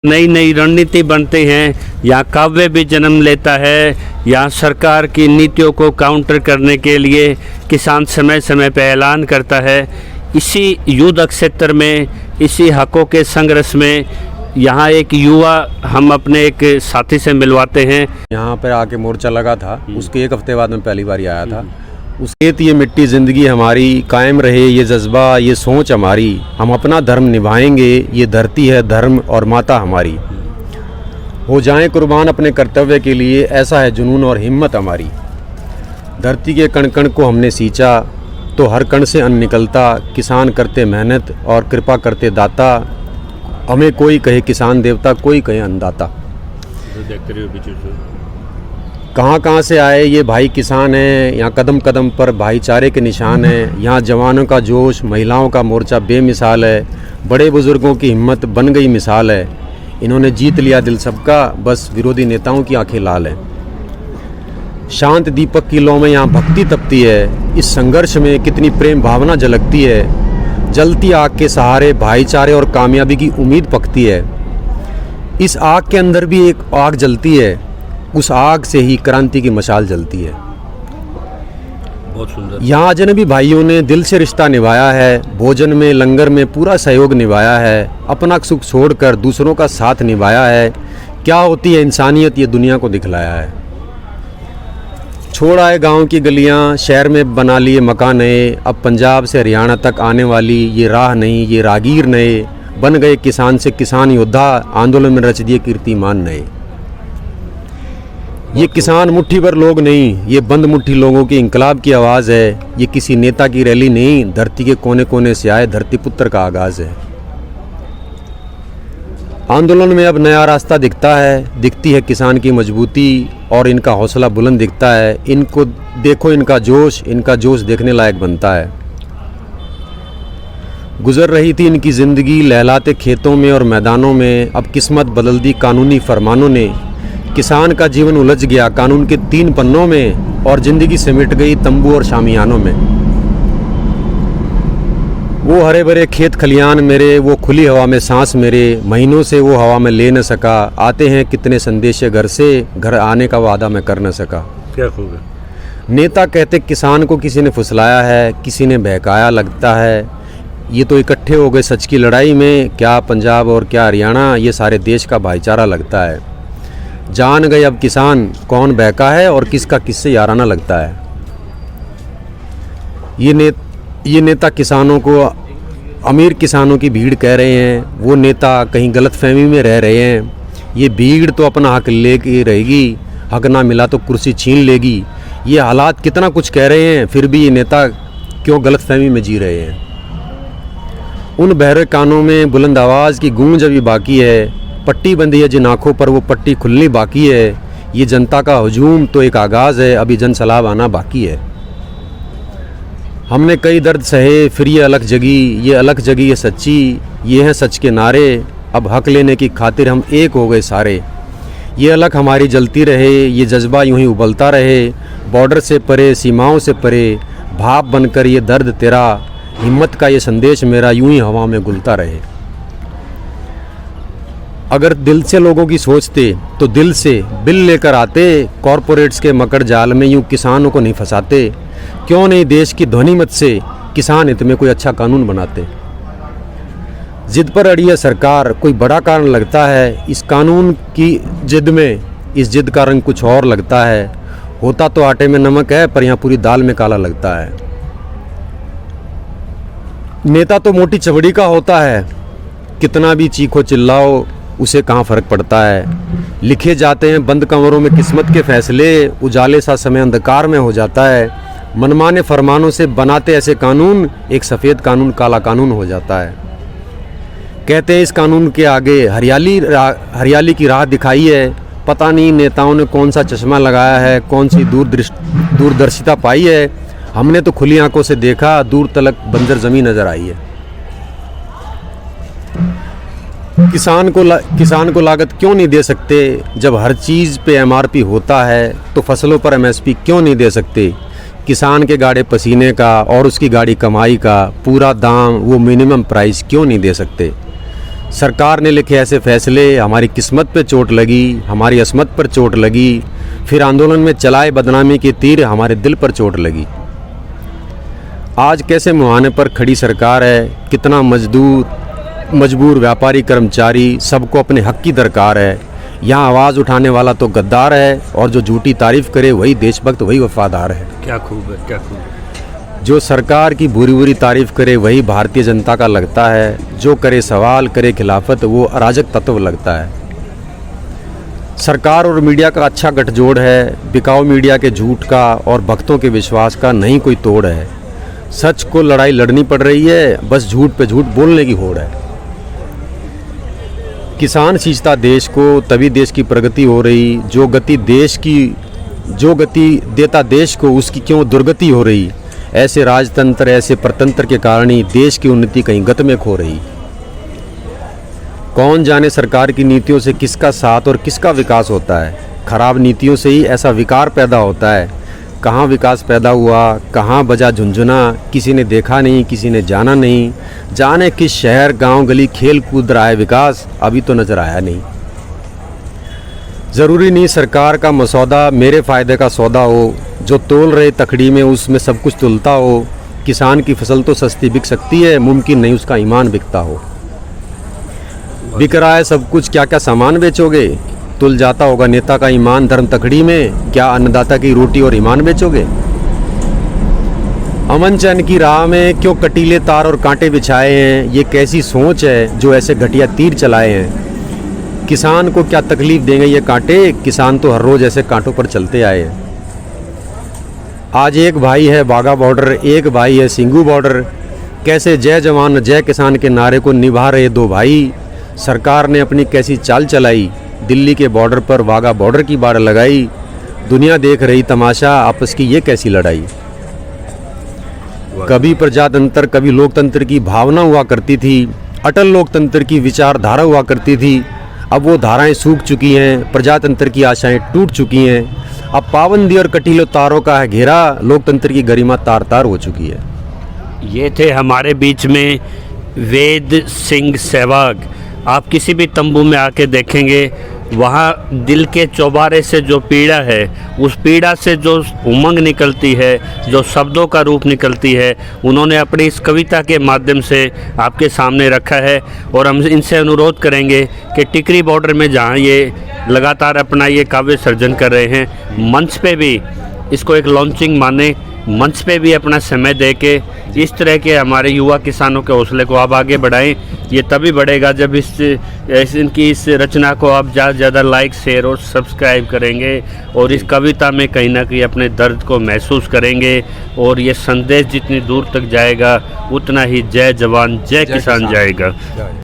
नई नई रणनीति बनते हैं, यहाँ काव्य भी जन्म लेता है। यहाँ सरकार की नीतियों को काउंटर करने के लिए किसान समय समय पर ऐलान करता है। इसी युद्ध क्षेत्र में, इसी हकों के संघर्ष में यहाँ एक युवा हम अपने एक साथी से मिलवाते हैं। यहाँ पर आके मोर्चा लगा था, उसके एक हफ्ते बाद मैं पहली बार आया था। उसके ये मिट्टी ज़िंदगी हमारी, कायम रहे ये जज्बा, ये सोच हमारी, हम अपना धर्म निभाएंगे, ये धरती है धर्म और माता हमारी। हो जाएं कुर्बान अपने कर्तव्य के लिए, ऐसा है जुनून और हिम्मत हमारी। धरती के कण कण को हमने सींचा तो हर कण से अन्न निकलता। किसान करते मेहनत और कृपा करते दाता, हमें कोई कहे किसान देवता, कोई कहे अन्नदाता। कहाँ से आए ये भाई किसान हैं, यहाँ कदम कदम पर भाईचारे के निशान हैं। यहाँ जवानों का जोश, महिलाओं का मोर्चा बेमिसाल है। बड़े बुजुर्गों की हिम्मत बन गई मिसाल है। इन्होंने जीत लिया दिल सबका, बस विरोधी नेताओं की आंखें लाल है। शांत दीपक की लौ में यहाँ भक्ति तपती है। इस संघर्ष में कितनी प्रेम भावना झलकती है। जलती आग के सहारे भाईचारे और कामयाबी की उम्मीद पकती है। इस आग के अंदर भी एक आग जलती है, उस आग से ही क्रांति की मशाल जलती है। बहुत सुंदर। यहाँ अजनबी भाइयों ने दिल से रिश्ता निभाया है। भोजन में, लंगर में पूरा सहयोग निभाया है। अपना सुख छोड़कर दूसरों का साथ निभाया है। क्या होती है इंसानियत, ये दुनिया को दिखलाया है। छोड़ आए गांव की गलियां, शहर में बना लिए मकान नए। अब पंजाब से हरियाणा तक आने वाली ये राह नहीं, ये रागीर नए। बन गए किसान से किसान योद्धा, आंदोलन में रच दिए कीर्तिमान नए। ये किसान मुट्ठी भर लोग नहीं, ये बंद मुट्ठी लोगों की इंकलाब की आवाज़ है। ये किसी नेता की रैली नहीं, धरती के कोने कोने से आए धरती पुत्र का आगाज़ है। आंदोलन में अब नया रास्ता दिखता है। दिखती है किसान की मजबूती और इनका हौसला बुलंद दिखता है। इनको देखो, इनका जोश देखने लायक बनता है। गुजर रही थी इनकी ज़िंदगी लहलाते खेतों में और मैदानों में। अब किस्मत बदल दी कानूनी फरमानों ने। किसान का जीवन उलझ गया कानून के 3 पन्नों में, और ज़िंदगी सिमट गई तंबू और शामियानों में। वो हरे भरे खेत खलियान मेरे, वो खुली हवा में सांस मेरे। महीनों से वो हवा में ले न सका। आते हैं कितने संदेशे घर से, घर आने का वादा मैं कर न सका। क्या खूब है। नेता कहते किसान को किसी ने फुसलाया है, किसी ने बहकाया लगता है। ये तो इकट्ठे हो गए सच की लड़ाई में। क्या पंजाब और क्या हरियाणा, ये सारे देश का भाईचारा लगता है। जान गए अब किसान कौन बहका है और किसका किससे याराना लगता है। ये नेता किसानों को अमीर किसानों की भीड़ कह रहे हैं। वो नेता कहीं गलतफहमी में रह रहे हैं। ये भीड़ तो अपना हक लेके रहेगी, हक ना मिला तो कुर्सी छीन लेगी। ये हालात कितना कुछ कह रहे हैं, फिर भी ये नेता क्यों गलतफहमी में जी रहे हैं। उन बहरे कानों में बुलंद आवाज़ की गूंज अभी बाकी है। पट्टी बंधी है जिन आँखों पर, वो पट्टी खुलनी बाकी है। ये जनता का हुजूम तो एक आगाज़ है, अभी जन सलाब आना बाकी है। हमने कई दर्द सहे, फिर ये अलग जगी, ये अलग जगी ये सच्ची। ये हैं सच के नारे, अब हक लेने की खातिर हम एक हो गए सारे। ये अलग हमारी जलती रहे, ये जज्बा यूं ही उबलता रहे। बॉर्डर से परे, सीमाओं से परे, भाप बनकर ये दर्द तेरा। हिम्मत का ये संदेश मेरा यूं ही हवा में गुलता रहे। अगर दिल से लोगों की सोचते तो दिल से बिल लेकर आते। कॉरपोरेट्स के मकड़ जाल में यूं किसानों को नहीं फंसाते। क्यों नहीं देश की ध्वनि मत से किसान हित में कोई अच्छा कानून बनाते। जिद पर अड़ी है सरकार, कोई बड़ा कारण लगता है। इस कानून की जिद में, इस जिद का रंग कुछ और लगता है। होता तो आटे में नमक है, पर यहाँ पूरी दाल में काला लगता है। नेता तो मोटी चमड़ी का होता है, कितना भी चीखो चिल्लाओ उसे कहाँ फ़र्क पड़ता है। लिखे जाते हैं बंद कमरों में किस्मत के फैसले, उजाले सा समय अंधकार में हो जाता है। मनमाने फरमानों से बनाते ऐसे कानून, एक सफ़ेद कानून काला कानून हो जाता है। कहते हैं इस कानून के आगे हरियाली की राह दिखाई है। पता नहीं नेताओं ने कौन सा चश्मा लगाया है, कौन सी दूरदर्शिता पाई है। हमने तो खुली आंखों से देखा, दूर तलक बंजर ज़मीन नज़र आई है। किसान को लागत क्यों नहीं दे सकते। जब हर चीज़ पे MRP होता है तो फसलों पर MSP क्यों नहीं दे सकते। किसान के गाड़े पसीने का और उसकी गाड़ी कमाई का पूरा दाम, वो मिनिमम प्राइस क्यों नहीं दे सकते। सरकार ने लिखे ऐसे फैसले, हमारी किस्मत पे चोट लगी, हमारी अस्मत पर चोट लगी, फिर आंदोलन में चलाए बदनामी के तीर हमारे दिल पर चोट लगी। आज कैसे मुहाने पर खड़ी सरकार है, कितना मजबूर व्यापारी कर्मचारी, सबको अपने हक की दरकार है। यहाँ आवाज़ उठाने वाला तो गद्दार है और जो झूठी तारीफ़ करे वही देशभक्त, वही वफादार है। क्या खूब है, क्या खूब है। जो सरकार की बुरी बुरी तारीफ़ करे वही भारतीय जनता का लगता है, जो करे सवाल करे खिलाफत वो अराजक तत्व लगता है। सरकार और मीडिया का अच्छा गठजोड़ है, बिकाऊ मीडिया के झूठ का और भक्तों के विश्वास का नहीं कोई तोड़ है। सच को लड़ाई लड़नी पड़ रही है, बस झूठ पे झूठ बोलने की होड़ है। किसान सींचता देश को तभी देश की प्रगति हो रही, जो गति देता देश को उसकी क्यों दुर्गति हो रही। ऐसे राजतंत्र, ऐसे परतंत्र के कारण ही देश की उन्नति कहीं गत में खो रही। कौन जाने सरकार की नीतियों से किसका साथ और किसका विकास होता है। खराब नीतियों से ही ऐसा विकार पैदा होता है। कहाँ विकास पैदा हुआ, कहाँ बजा झुंझुना, किसी ने देखा नहीं, किसी ने जाना नहीं। जाने किस शहर गांव गली खेल कूद रहा है विकास, अभी तो नज़र आया नहीं। ज़रूरी नहीं सरकार का मसौदा मेरे फ़ायदे का सौदा हो, जो तोल रहे तकड़ी में उसमें सब कुछ तुलता हो। किसान की फसल तो सस्ती बिक सकती है, मुमकिन नहीं उसका ईमान बिकता हो। बिक रहा है सब कुछ, क्या क्या सामान बेचोगे। तुल जाता होगा नेता का ईमान धर्म तकड़ी में, क्या अन्नदाता की रोटी और ईमान बेचोगे। अमन चैन की राह में क्यों कटीले तार और कांटे बिछाए हैं, ये कैसी सोच है जो ऐसे घटिया तीर चलाए हैं। किसान को क्या तकलीफ देंगे ये कांटे, किसान तो हर रोज़ ऐसे कांटों पर चलते आए हैं। आज एक भाई है बाघा बॉर्डर, एक भाई है सिंगू बॉर्डर। कैसे जय जवान जय किसान के नारे को निभा रहे दो भाई। सरकार ने अपनी कैसी चाल चलाई, दिल्ली के बॉर्डर पर वाघा बॉर्डर की बाड़ लगाई। दुनिया देख रही तमाशा, आपस की ये कैसी लड़ाई। कभी प्रजातंत्र कभी लोकतंत्र की भावना हुआ करती थी, अटल लोकतंत्र की विचारधारा हुआ करती थी। अब वो धाराएं सूख चुकी हैं, प्रजातंत्र की आशाएं टूट चुकी हैं। अब पाबंदी और कटीले तारों का है घेरा, लोकतंत्र की गरिमा तार तार हो चुकी है। ये थे हमारे बीच में वेद सिंह सहवाग। आप किसी भी तंबू में आके देखेंगे, वहाँ दिल के चौबारे से जो पीड़ा है, उस पीड़ा से जो उमंग निकलती है, जो शब्दों का रूप निकलती है, उन्होंने अपनी इस कविता के माध्यम से आपके सामने रखा है। और हम इनसे अनुरोध करेंगे कि टिकरी बॉर्डर में जहाँ ये लगातार अपना ये काव्य सर्जन कर रहे हैं, मंच पे भी इसको एक लॉन्चिंग माने, मंच पे भी अपना समय दे के इस तरह के हमारे युवा किसानों के हौसले को आप आगे बढ़ाएं। ये तभी बढ़ेगा जब इनकी इस रचना को आप ज़्यादा से ज़्यादा लाइक, शेयर और सब्सक्राइब करेंगे और इस कविता में कहीं ना कहीं अपने दर्द को महसूस करेंगे। और ये संदेश जितनी दूर तक जाएगा उतना ही जय जवान जय किसान जाएगा।